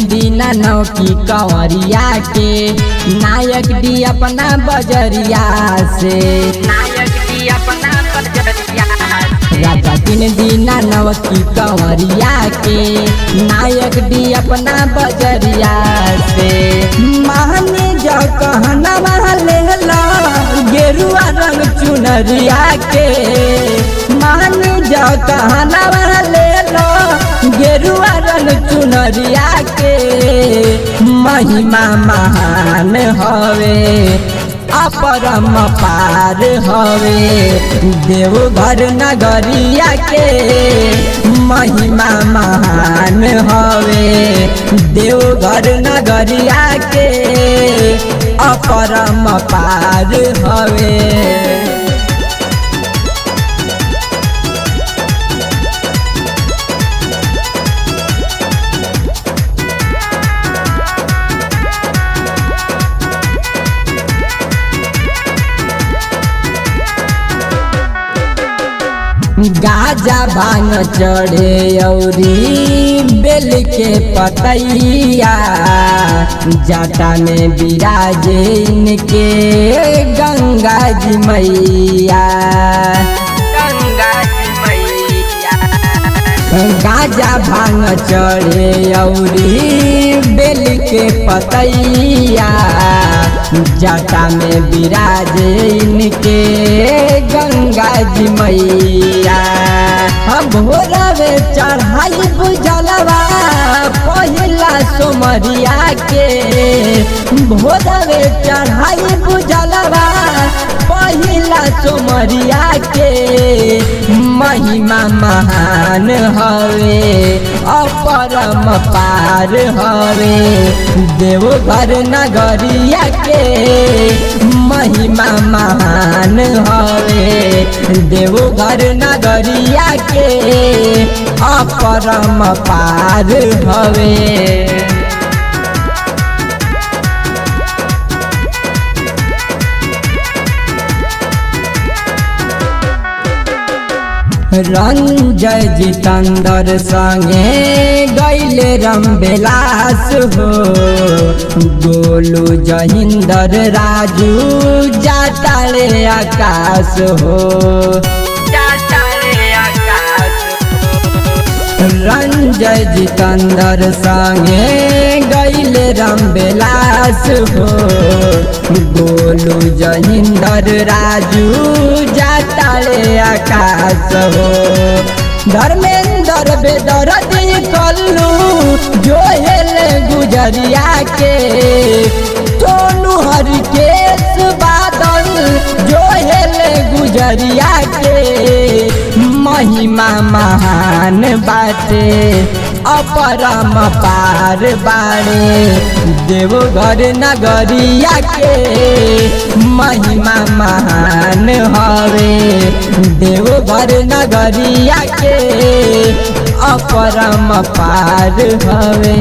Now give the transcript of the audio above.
दीना नौ की कंवरिया के नायक दी अपना बजरिया से, नायक दी अपना बजरिया। राजा 3 दीना नौ की कंवरिया के नायक दी अपना बजरिया से। माने जो कहना ले ला गेरुआ रंग चुनरिया के, माने जो कहना ले लो गेरुआ रंग चुनरिया के। महिमा महान हवे अपरम पार हवे देवघर नगरिया के। महिमा महान हवे देवघर नगरिया के अपरम पार हवे। गाजा भांग चढ़े औरी बेल के पतैया, जाटा में बिराजे इनके गंगा जी मैया, गंगा जी मैया। गाजा भांग चढ़े औरी बेल के पतैया, जाटा में बिराजे इनके गंगा जी मैया। भोरवे चढ़ाई बुझलवा पहिला सोमरिया के, भोरवे चढ़ाई बुझलवा पहिला सोमरिया के। महिमा महान हवे अपरम पार हवे देवघर नगरिया के। महिमा महान हवे देवघर नगरिया के अपरम पार हवे। रंजय जितेंद्र संगे गैले रमबेलास हो, गोलू जहिंदर राजू जाताले आकाश हो, जाताले आकाश हो। रंजय जितेंद्र संगे गैले रमबेलास हो, गोलू जहिंदर राजू जाताले आकाश हो। धर्मेंद्र बेदर्दी कल्लू जो हेले गुजरिया के, सोनू हरिकेश बादल जो हेले गुजरिया के। महिमा महान बाटे अपरम पार बाड़े देवघर नगरिया के। महिमा महान हवे देवघर नगरिया के अपरम पार हवे।